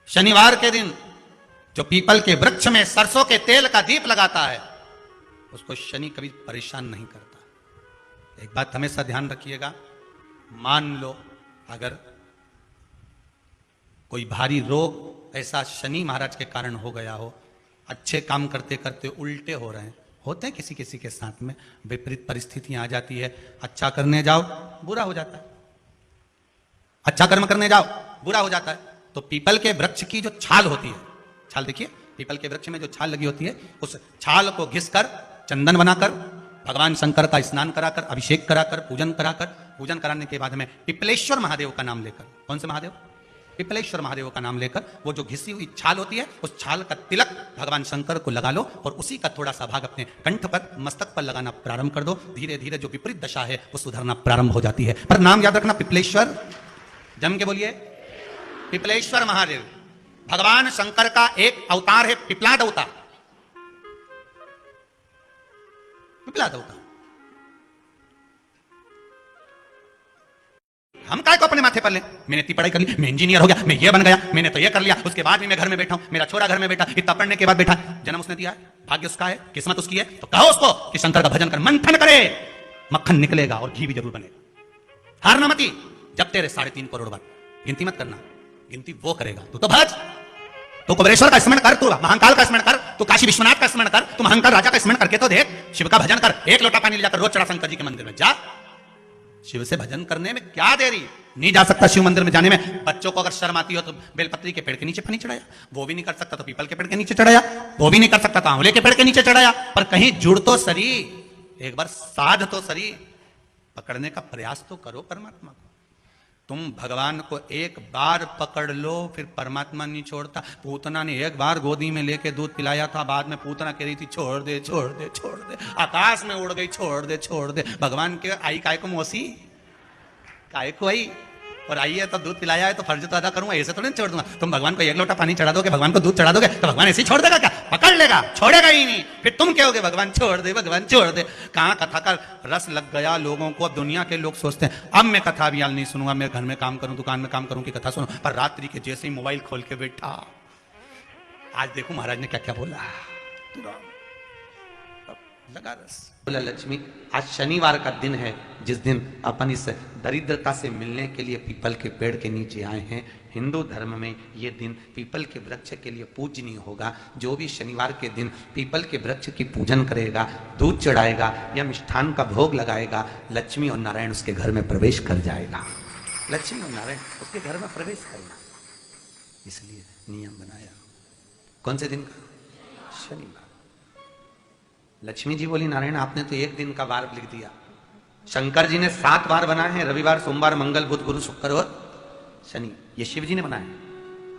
शनिवार के दिन जो पीपल के वृक्ष में सरसों के तेल का दीप लगाता है उसको शनि कभी परेशान नहीं करता। एक बात हमेशा ध्यान रखिएगा, मान लो अगर कोई भारी रोग ऐसा शनि महाराज के कारण हो गया हो, अच्छे काम करते करते उल्टे हो रहे हैं, होते हैं किसी किसी के साथ में, विपरीत परिस्थितियां आ जाती है, अच्छा करने जाओ बुरा हो जाता है, अच्छा कर्म करने जाओ बुरा हो जाता है। तो पीपल के वृक्ष की जो छाल होती है, छाल देखिए, पीपल के वृक्ष में जो छाल लगी होती है, उस छाल को घिसकर चंदन बनाकर भगवान शंकर का स्नान कराकर, अभिषेक कराकर, पूजन कराकर, पूजन कराने के बाद में पिपलेश्वर महादेव का नाम लेकर, कौन से महादेव? पिपलेश्वर महादेव का नाम लेकर वो जो घिसी हुई छाल होती है, उस छाल का तिलक भगवान शंकर को लगा लो और उसी का थोड़ा सा भाग अपने कंठ पर, मस्तक पर लगाना प्रारंभ कर दो। धीरे धीरे जो विपरीत दशा है वो सुधरना प्रारंभ हो जाती है। पर नाम याद रखना, पिपलेश्वर, जम के बोलिए, पिपलेश्वर महादेव भगवान शंकर का एक अवतार है, पिपलाद अवतार, पिपलाद अवतार। हम काय को अपने माथे पर ले, मैंने इतनी पढ़ाई कर ली, मैं इंजीनियर हो गया, मैं ये बन गया, मैंने तो ये कर लिया, उसके बाद भी मैं घर में बैठा हूं, मेरा छोरा घर में बैठा, इतना पढ़ने के बाद बैठा। जन्म उसने दिया है, भाग्य उसका है, किस्मत उसकी है, तो कहो उसको कि शंकर का भजन कर, मंथन करे, मक्खन निकलेगा और घी भी जरूर बनेगा। हारना मती, जब तेरे 3.5 करोड़ बार गिनती मत करना, गिनती वो करेगा। तू तो भज, तू कुबेरेश्वर का स्मरण कर, तू महाकाल का स्मरण कर, तू काशी विश्वनाथ का स्मरण कर, तू महाकाल राजा का स्मरण करके तो देख, शिव का भजन कर, 1 लोटा पानी ले जाकर रोज चढ़ा शंकर जी के मंदिर में जा। शिव से भजन करने में क्या देरी, नहीं जा सकता शिव मंदिर में जाने में। बच्चों को अगर शर्म आती हो तो बेलपत्री के पेड़ के नीचे पानी चढ़ाया, वो भी नहीं कर सकता तो पीपल के पेड़ के नीचे चढ़ाया, वो भी नहीं कर सकता तो आंवले के पेड़ के नीचे चढ़ाया। पर कहीं जुड़ तो सरी, एक बार साध तो सरी, पकड़ने का प्रयास तो करो परमात्मा को। तुम भगवान को एक बार पकड़ लो, फिर परमात्मा नहीं छोड़ता। पूतना ने एक बार गोदी में लेके दूध पिलाया था, बाद में पूतना कह रही थी छोड़ दे छोड़ दे छोड़ दे, आकाश में उड़ गई, छोड़ दे छोड़ दे। भगवान के आई काय को मौसी, काय को आई, और आई है तो दूध पिलाया है तो फर्ज तो अदा करूंगा, ऐसे तो नहीं छोड़ दूंगा। तुम भगवान को 1 लोटा पानी चढ़ा दोगे, भगवान को दूध चढ़ा दोगे तो भगवान ऐसे ही छोड़ देगा क्या? पकड़ लेगा, छोड़ेगा ही नहीं। फिर तुम कहोगे भगवान छोड़ दे, भगवान छोड़ दे। कहां कथा का रस लग गया लोगों को। अब दुनिया के लोग सोचते हैं अब मैं कथा अभियान नहीं सुनूंगा, मैं घर में काम करूं, दुकान में काम करूं कि कथा सुनो। पर रात्रि के जैसे ही मोबाइल खोल के बैठा, आज देखो महाराज ने क्या क्या बोला, लगा रस। बोला लक्ष्मी, आज शनिवार का दिन है जिस दिन अपन इस दरिद्रता से मिलने के लिए पीपल के पेड़ के नीचे आए हैं। हिंदू धर्म में ये दिन पीपल के वृक्ष के लिए पूजनीय होगा। जो भी शनिवार के दिन पीपल के वृक्ष की पूजन करेगा, दूध चढ़ाएगा या मिष्ठान का भोग लगाएगा, लक्ष्मी और नारायण उसके घर में प्रवेश कर जाएगा। लक्ष्मी और नारायण उसके घर में प्रवेश करना, इसलिए नियम बनाया। कौन से दिन का? शनिवार। लक्ष्मी जी बोली नारायण आपने तो 1 दिन का वार लिख दिया, शंकर जी ने 7 वार बनाए हैं, रविवार, सोमवार, मंगल, बुध, गुरु, शुक्र और शनि, ये शिव जी ने बनाए।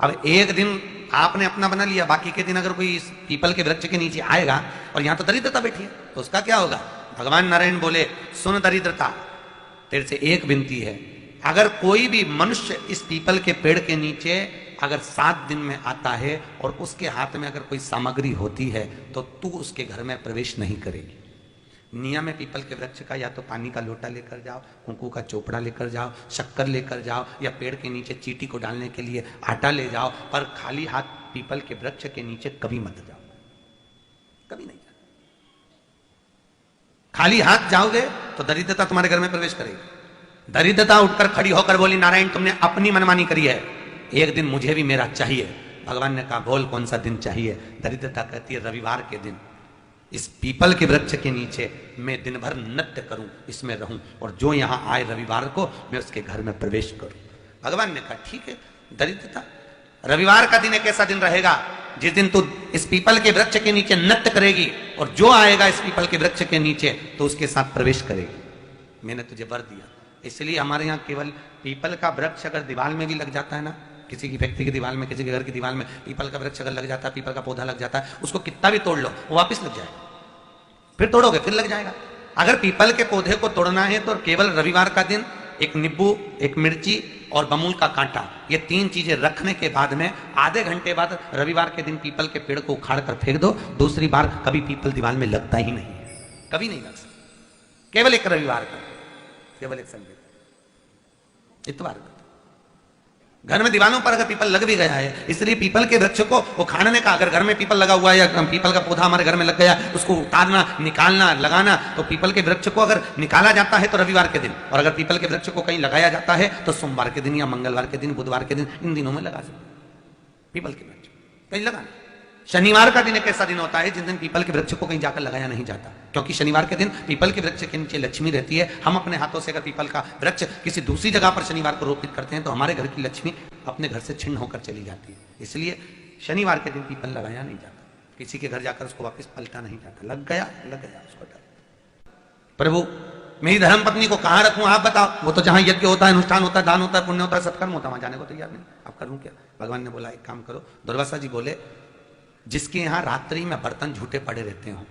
अब 1 दिन आपने अपना बना लिया, बाकी के दिन अगर कोई इस पीपल के वृक्ष के नीचे आएगा और यहां तो दरिद्रता बैठी है तो उसका क्या होगा? भगवान नारायण बोले सुन दरिद्रता, तेरे से एक विनती है, अगर कोई भी मनुष्य इस पीपल के पेड़ के नीचे अगर 7 दिन में आता है और उसके हाथ में अगर कोई सामग्री होती है तो तू उसके घर में प्रवेश नहीं करेगी। नियम है पीपल के वृक्ष का, या तो पानी का लोटा लेकर जाओ, कुंकू का चोपड़ा लेकर जाओ, शक्कर लेकर जाओ, या पेड़ के नीचे चींटी को डालने के लिए आटा ले जाओ, पर खाली हाथ पीपल के वृक्ष के नीचे कभी मत जाओ, कभी नहीं जाओ। खाली हाथ जाओगे तो दरिद्रता तुम्हारे घर में प्रवेश करेगी। दरिद्रता उठकर खड़ी होकर बोली नारायण तुमने अपनी मनमानी करी है, 1 दिन मुझे भी मेरा चाहिए। भगवान ने कहा बोल कौन सा दिन चाहिए? दरिद्रता कहती है रविवार के दिन इस पीपल के वृक्ष के नीचे मैं दिन भर नृत्य करूं, इसमें रहूं, और जो यहां आए रविवार को मैं उसके घर में प्रवेश करूं। भगवान ने कहा ठीक है। दरिद्रता, रविवार का दिन एक ऐसा दिन रहेगा जिस दिन तू इस पीपल के वृक्ष के नीचे नृत्य करेगी और जो आएगा इस पीपल के वृक्ष के नीचे तो उसके साथ प्रवेश करेगी। मैंने तुझे वर दिया। इसलिए हमारे यहाँ केवल पीपल का वृक्ष अगर दीवार में भी लग जाता है ना, किसी की व्यक्ति की दीवार में, किसी के घर की दीवार में पीपल का वृक्ष अगर लग जाता है, पीपल का पौधा लग जाता है, उसको कितना भी तोड़ लो वो वापस लग जाएगा, फिर तोड़ोगे फिर लग जाएगा। अगर पीपल के पौधे को तोड़ना है तो केवल रविवार का दिन एक नींबू, एक मिर्ची और बमूल का कांटा, ये 3 चीजें रखने के बाद में आधे घंटे बाद रविवार के दिन पीपल के पेड़ को उखाड़ कर फेंक दो। दूसरी बार कभी पीपल दीवार में लगता ही नहीं है, कभी नहीं लग सकता। केवल एक रविवार का, केवल एक संडे, इतवार का। घर में दीवारों पर अगर पीपल लग भी गया है, इसलिए पीपल के वृक्ष को वो खाने का, अगर घर में पीपल लगा हुआ है या पीपल का पौधा हमारे घर में लग गया, उसको उतारना, निकालना, लगाना, तो पीपल के वृक्ष को अगर निकाला जाता है तो रविवार के दिन, और अगर पीपल के वृक्ष को कहीं लगाया जाता है तो सोमवार के दिन या मंगलवार के दिन, बुधवार के दिन, इन दिनों में लगा सकते पीपल के वृक्ष कहीं लगाना। शनिवार का दिन एक ऐसा दिन होता है जिस दिन पीपल के वृक्ष को कहीं जाकर लगाया नहीं जाता, क्योंकि शनिवार के दिन पीपल के वृक्ष के नीचे लक्ष्मी रहती है। हम अपने हाथों से अगर पीपल का वृक्ष किसी दूसरी जगह पर शनिवार को रोपित करते हैं तो हमारे घर की लक्ष्मी अपने घर से छिन्न होकर चली जाती है। इसलिए शनिवार के दिन पीपल लगाया नहीं जाता, किसी के घर जाकर उसको वापस पलटा नहीं जाता। लग गया उसको डर। प्रभु मेरी धर्म पत्नी को कहां रखूं आप बताओ? वो तो जहां यज्ञ होता है, अनुष्ठान होता है, दान होता है, पुण्य होता है, सत्कर्म होता है, वहां जाने को तैयार नहीं। आप करूं क्या? भगवान ने बोला एक काम करो। दुर्वासा जी बोले जिसके यहां रात्रि में बर्तन झूठे पड़े रहते हो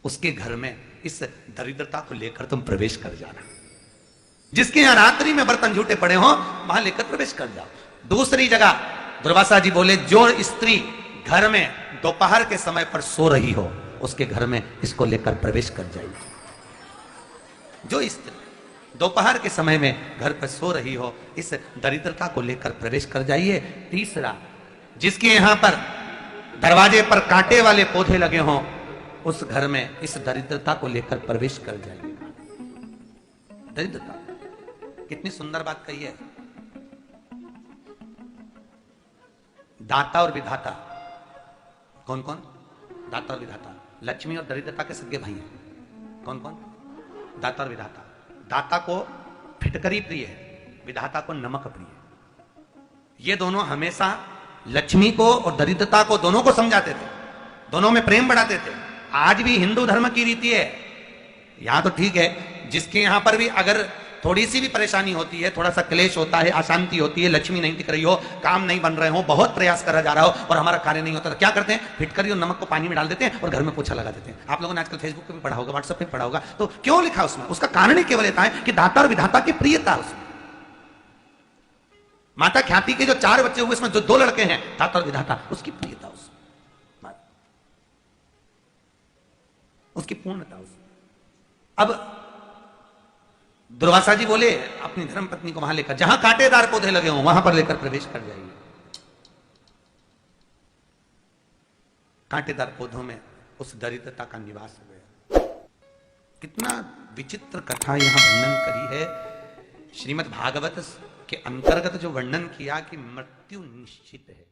उसके घर में इस दरिद्रता को लेकर तुम प्रवेश कर जाना। जिसके यहां रात्रि में बर्तन झूठे पड़े हो वहां लेकर प्रवेश कर जाओ। दूसरी जगह दुर्वासा जी बोले जो स्त्री घर में दोपहर के समय पर सो रही हो उसके घर में इसको लेकर प्रवेश कर जाइए। जो स्त्री दोपहर के समय में घर पर सो रही हो इस दरिद्रता को लेकर प्रवेश कर जाइए। तीसरा, जिसके यहां पर दरवाजे पर कांटे वाले पौधे लगे हों उस घर में इस दरिद्रता को लेकर प्रवेश कर जाइए। दरिद्रता, कितनी सुंदर बात कही है। दाता और विधाता कौन कौन? दाता और विधाता, लक्ष्मी और दरिद्रता के सगे भाई हैं। कौन कौन? दाता और विधाता। दाता को फिटकरी प्रिय है, विधाता को नमक प्रिय है। ये दोनों हमेशा लक्ष्मी को और दरिद्रता को दोनों को समझाते थे, दोनों में प्रेम बढ़ाते थे। आज भी हिंदू धर्म की रीति है। यहां तो ठीक है, जिसके यहां पर भी अगर थोड़ी सी भी परेशानी होती है, थोड़ा सा क्लेश होता है, अशांति होती है, लक्ष्मी नहीं दिख रही हो, काम नहीं बन रहे हो, बहुत प्रयास करा जा रहा हो और हमारा कार्य नहीं होता, तो क्या करते हैं? फिटकरी और नमक को पानी में डाल देते हैं और घर में पोछा लगा देते हैं। आप लोगों ने आजकल फेसबुक पे भी पढ़ा होगा, व्हाट्सएप पे पढ़ा होगा। तो क्यों लिखा उसमें? उसका कारण ही केवल इतना है कि दाता और विधाता की प्रियता उसमें। माता ख्याति के जो 4 बच्चे हुए इसमें जो 2 लड़के हैं, दाता और विधाता, उसकी प्रियता उसमें, उसकी पूर्णता उसमें। अब दुर्वासा जी बोले अपनी धर्म पत्नी को वहां लेकर, जहां कांटेदार पौधे लगे हों वहां पर लेकर प्रवेश कर जाइए। कांटेदार पौधों में उस दरिद्रता का निवास हो गया। कितना विचित्र कथा यहां वर्णन करी है। श्रीमद् भागवत के अंतर्गत जो वर्णन किया कि मृत्यु निश्चित है,